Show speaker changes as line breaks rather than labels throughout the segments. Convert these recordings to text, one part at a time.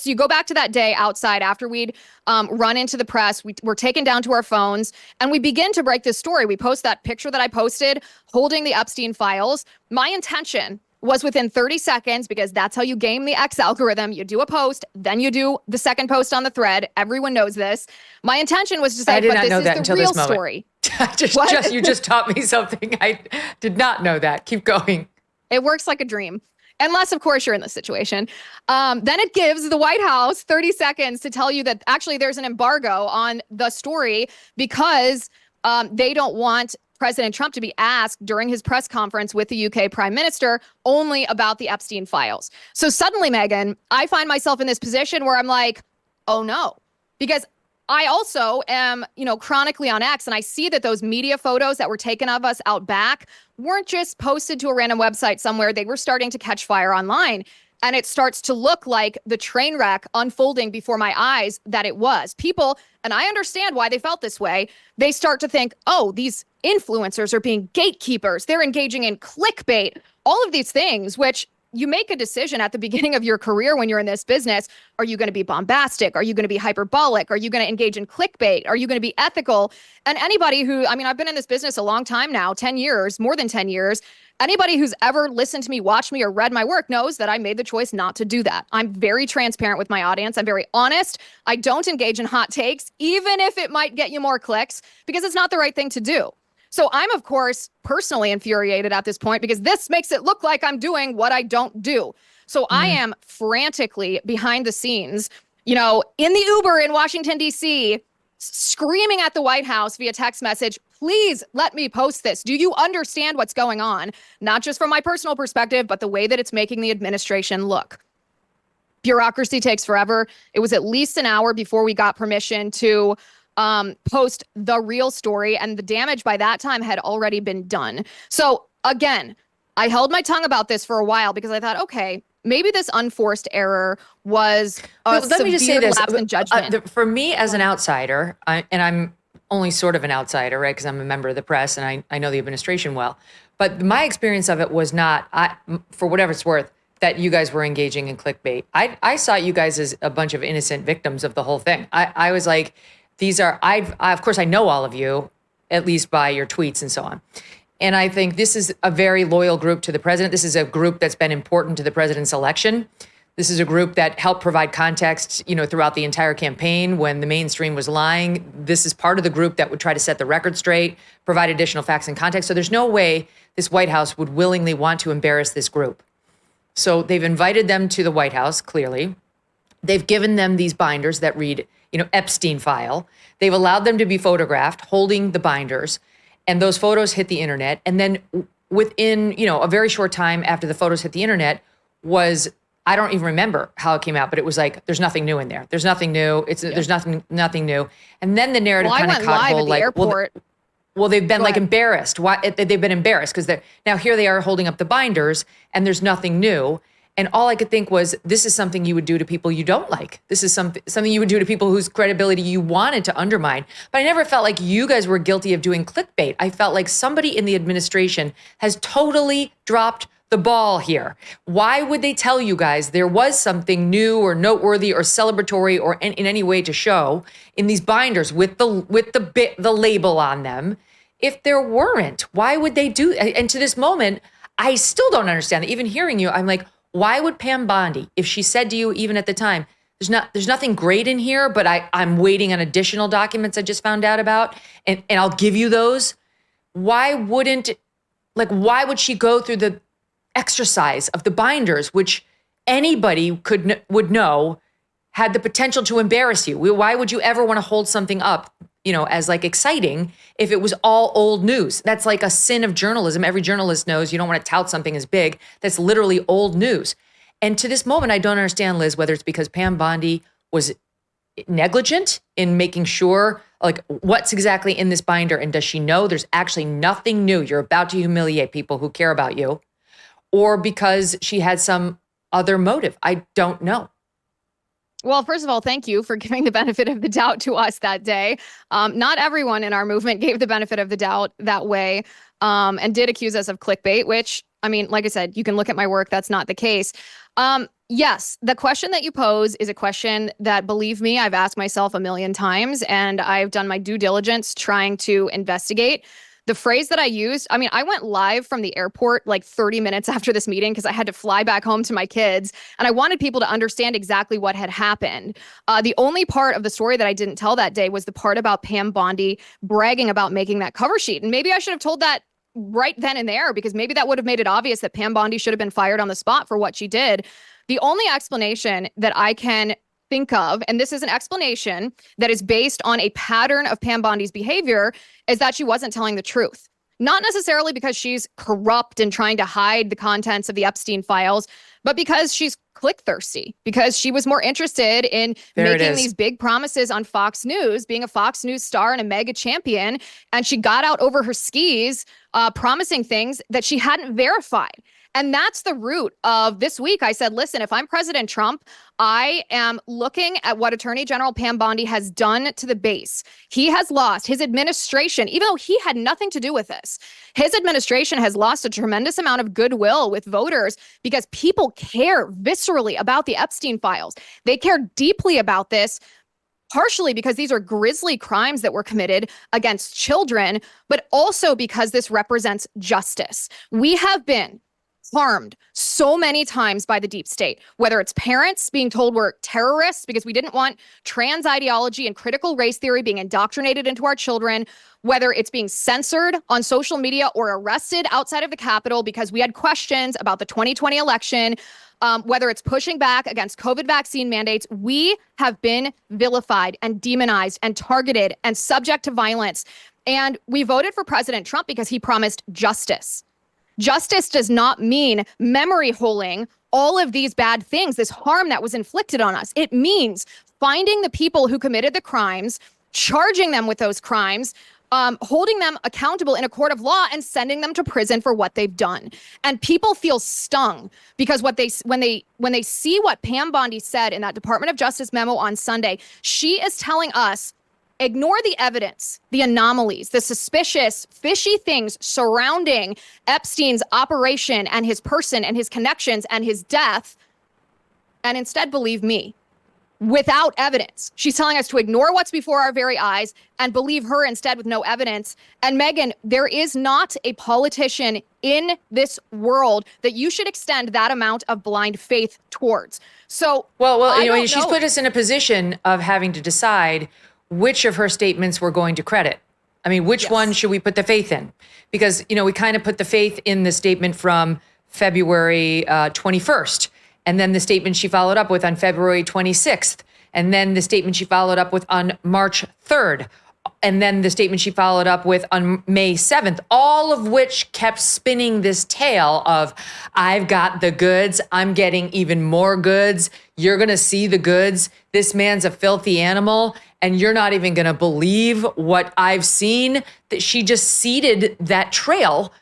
So you go back to that day outside after we'd run into the press, we're taken down to our phones, and we begin to break this story. We post that picture that I posted holding the Epstein files. My intention was within 30 seconds, because that's how you game the X algorithm. You do a post, then you do the second post on the thread. Everyone knows this. My intention was to say, but this is the real story.
You just taught me something. I did not know that. Keep going.
It works like a dream. Unless, of course, you're in this situation. Then it gives the White House 30 seconds to tell you that actually there's an embargo on the story because they don't want President Trump to be asked during his press conference with the UK Prime Minister only about the Epstein files. So suddenly, Megyn, I find myself in this position where I'm like, oh no, because I also am, chronically on X, and I see that those media photos that were taken of us out back weren't just posted to a random website somewhere. They were starting to catch fire online. And it starts to look like the train wreck unfolding before my eyes that it was. People, and I understand why they felt this way, they start to think, oh, these influencers are being gatekeepers. They're engaging in clickbait, all of these things, which you make a decision at the beginning of your career when you're in this business. Are you going to be bombastic? Are you going to be hyperbolic? Are you going to engage in clickbait? Are you going to be ethical? And anybody who, I've been in this business a long time now, 10 years, more than 10 years. Anybody who's ever listened to me, watched me, or read my work knows that I made the choice not to do that. I'm very transparent with my audience. I'm very honest. I don't engage in hot takes, even if it might get you more clicks, because it's not the right thing to do. So I'm, of course, personally infuriated at this point because this makes it look like I'm doing what I don't do. So I am frantically behind the scenes, in the Uber in Washington, D.C., screaming at the White House via text message, please let me post this. Do you understand what's going on? Not just from my personal perspective, but the way that it's making the administration look. Bureaucracy takes forever. It was at least an hour before we got permission to post the real story, and the damage by that time had already been done. So again, I held my tongue about this for a while because I thought, okay, maybe this unforced error was a severe lapse in judgment.
For me as an outsider, and I'm only sort of an outsider, right? Because I'm a member of the press and I know the administration well. But my experience of it was not, for whatever it's worth, that you guys were engaging in clickbait. I saw you guys as a bunch of innocent victims of the whole thing. I was like, of course, I know all of you, at least by your tweets and so on. And I think this is a very loyal group to the president. This is a group that's been important to the president's election. This is a group that helped provide context, throughout the entire campaign when the mainstream was lying. This is part of the group that would try to set the record straight, provide additional facts and context. So there's no way this White House would willingly want to embarrass this group. So they've invited them to the White House, clearly. They've given them these binders that read, Epstein file. They've allowed them to be photographed holding the binders, and those photos hit the internet. And then within, a very short time after the photos hit the internet I don't even remember how it came out, but it was like, there's nothing new in there. There's nothing new. There's nothing new. And then the narrative kind of caught hold, like, well, they've been embarrassed. Why they've been embarrassed because now here they are holding up the binders and there's nothing new. And all I could think was, this is something you would do to people you don't like. This is something you would do to people whose credibility you wanted to undermine. But I never felt like you guys were guilty of doing clickbait. I felt like somebody in the administration has totally dropped the ball here. Why would they tell you guys there was something new or noteworthy or celebratory or in any way to show in these binders with the label on them if there weren't? Why would they do? And to this moment, I still don't understand that. Even hearing you, I'm like, why would Pam Bondi, if she said to you even at the time, there's nothing great in here, but I'm waiting on additional documents I just found out about, and I'll give you those. Why would she go through the exercise of the binders, which anybody would know had the potential to embarrass you? Why would you ever want to hold something up, as exciting if it was all old news? That's like a sin of journalism. Every journalist knows you don't want to tout something as big that's literally old news. And to this moment, I don't understand, Liz, whether it's because Pam Bondi was negligent in making sure, what's exactly in this binder, and does she know there's actually nothing new? You're about to humiliate people who care about you, or because she had some other motive. I don't know.
Well, first of all, thank you for giving the benefit of the doubt to us that day. Not everyone in our movement gave the benefit of the doubt that way, and did accuse us of clickbait, which, like I said, you can look at my work. That's not the case. Yes, the question that you pose is a question that, believe me, I've asked myself a million times, and I've done my due diligence trying to investigate. The phrase that I used, I mean, I went live from the airport like 30 minutes after this meeting because I had to fly back home to my kids, and I wanted people to understand exactly what had happened. The only part of the story that I didn't tell that day was the part about Pam Bondi bragging about making that cover sheet. And maybe I should have told that right then and there, because maybe that would have made it obvious that Pam Bondi should have been fired on the spot for what she did. The only explanation that I can think of, and this is an explanation that is based on a pattern of Pam Bondi's behavior, is that she wasn't telling the truth. Not necessarily because she's corrupt and trying to hide the contents of the Epstein files, but because she's click thirsty, because she was more interested in making these big promises on Fox News, being a Fox News star and a mega champion. And she got out over her skis, promising things that she hadn't verified. And that's the root of this week. I said, listen, if I'm President Trump, I am looking at what Attorney General Pam Bondi has done to the base. He has lost his administration, even though he had nothing to do with this. His administration has lost a tremendous amount of goodwill with voters because people care viscerally about the Epstein files. They care deeply about this, partially because these are grisly crimes that were committed against children, but also because this represents justice. We have been harmed so many times by the deep state, whether it's parents being told we're terrorists because we didn't want trans ideology and critical race theory being indoctrinated into our children, whether it's being censored on social media or arrested outside of the Capitol because we had questions about the 2020 election, whether it's pushing back against COVID vaccine mandates. We have been vilified and demonized and targeted and subject to violence. And we voted for President Trump because he promised justice. Justice does not mean memory holing all of these bad things, this harm that was inflicted on us. It means finding the people who committed the crimes, charging them with those crimes, holding them accountable in a court of law, and sending them to prison for what they've done. And people feel stung because when they see what Pam Bondi said in that Department of Justice memo on Sunday, she is telling us, ignore the evidence, the anomalies, the suspicious, fishy things surrounding Epstein's operation and his person and his connections and his death, and instead believe me. Without evidence. She's telling us to ignore what's before our very eyes and believe her instead with no evidence. And Megyn, there is not a politician in this world that you should extend that amount of blind faith towards. So,
well, you know, she's put us in a position of having to decide which of her statements we're going to credit. I mean, which one should we put the faith in? Because, you know, we kind of put the faith in the statement from February 21st. And then the statement she followed up with on February 26th. And then the statement she followed up with on March 3rd. And then the statement she followed up with on May 7th, all of which kept spinning this tale of, I've got the goods, I'm getting even more goods, you're going to see the goods, this man's a filthy animal, and you're not even going to believe what I've seen. That she just seeded that trail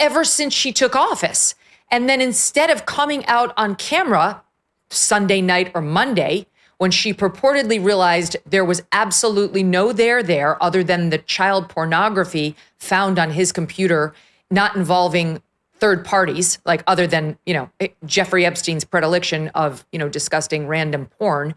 ever since she took office. And then instead of coming out on camera Sunday night or Monday, when she purportedly realized there was absolutely no there other than the child pornography found on his computer, not involving third parties, like other than, you know, Jeffrey Epstein's predilection of, you know, disgusting random porn,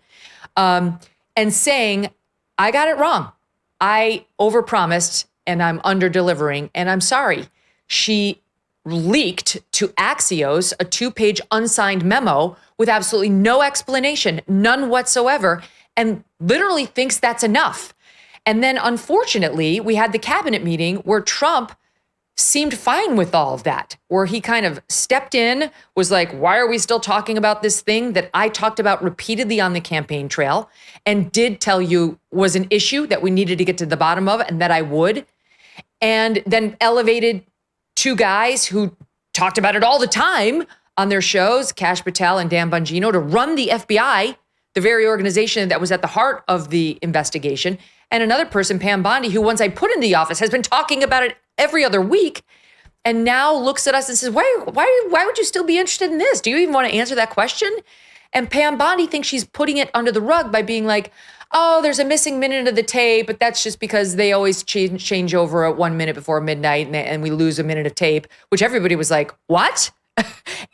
and saying, I got it wrong. I overpromised and I'm under-delivering and I'm sorry. She leaked to Axios a 2-page unsigned memo with absolutely no explanation, none whatsoever, and literally thinks that's enough. And then unfortunately, we had the cabinet meeting where Trump seemed fine with all of that, where he kind of stepped in, was like, why are we still talking about this thing that I talked about repeatedly on the campaign trail and did tell you was an issue that we needed to get to the bottom of and that I would, and then elevated two guys who talked about it all the time on their shows, Kash Patel and Dan Bongino, to run the FBI, the very organization that was at the heart of the investigation. And another person, Pam Bondi, who once I put in the office has been talking about it every other week and now looks at us and says, why would you still be interested in this? Do you even want to answer that question? And Pam Bondi thinks she's putting it under the rug by being like, oh, there's a missing minute of the tape, but that's just because they always change over at 1 minute before midnight and we lose a minute of tape, which everybody was like, what?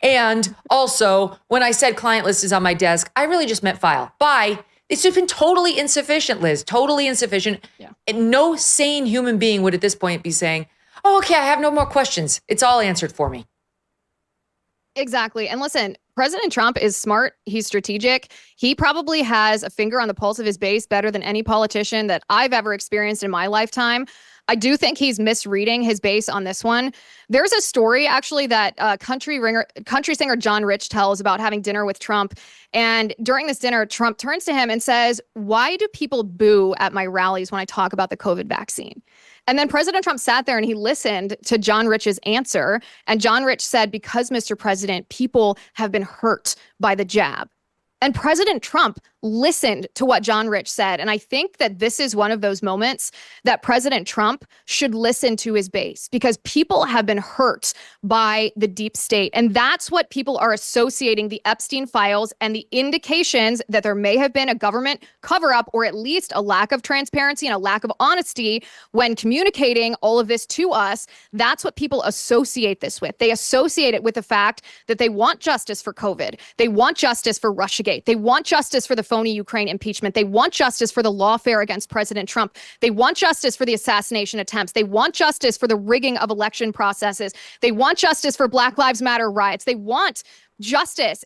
And also, when I said client list is on my desk, I really just meant file. Bye. It's just been totally insufficient, Liz. Totally insufficient.
Yeah.
And no sane human being would at this point be saying, oh, okay, I have no more questions. It's all answered for me.
Exactly. And listen, President Trump is smart. He's strategic. He probably has a finger on the pulse of his base better than any politician that I've ever experienced in my lifetime. I do think he's misreading his base on this one. There's a story actually that country singer John Rich tells about having dinner with Trump. And during this dinner, Trump turns to him and says, "Why do people boo at my rallies when I talk about the COVID vaccine?" And then President Trump sat there and he listened to John Rich's answer. And John Rich said, "Because, Mr. President, people have been hurt by the jab." And President Trump listened to what John Rich said. And I think that this is one of those moments that President Trump should listen to his base, because people have been hurt by the deep state. And that's what people are associating the Epstein files and the indications that there may have been a government cover up, or at least a lack of transparency and a lack of honesty when communicating all of this to us. That's what people associate this with. They associate it with the fact that they want justice for COVID. They want justice for Russiagate. They want justice for the phony Ukraine impeachment. They want justice for the lawfare against President Trump. They want justice for the assassination attempts. They want justice for the rigging of election processes. They want justice for Black Lives Matter riots. They want justice.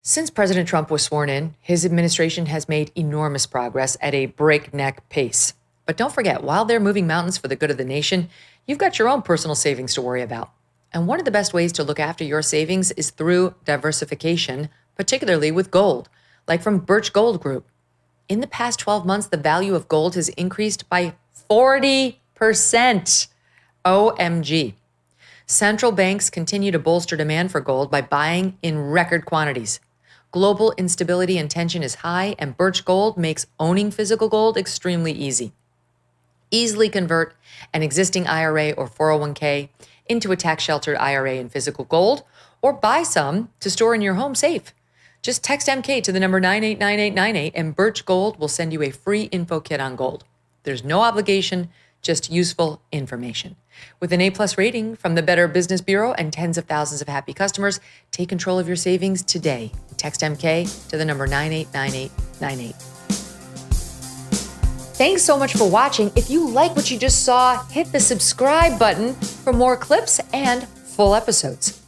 Since President Trump was sworn in, his administration has made enormous progress at a breakneck pace. But don't forget, while they're moving mountains for the good of the nation, you've got your own personal savings to worry about. And one of the best ways to look after your savings is through diversification, particularly with gold, like from Birch Gold Group. In the past 12 months, the value of gold has increased by 40%. OMG. Central banks continue to bolster demand for gold by buying in record quantities. Global instability and tension is high, and Birch Gold makes owning physical gold extremely easy. Easily convert an existing IRA or 401k into a tax-sheltered IRA in physical gold, or buy some to store in your home safe. Just text MK to the number 989898 and Birch Gold will send you a free info kit on gold. There's no obligation, just useful information. With an A+ rating from the Better Business Bureau and tens of thousands of happy customers, take control of your savings today. Text MK to the number 989898. Thanks so much for watching. If you like what you just saw, hit the subscribe button for more clips and full episodes.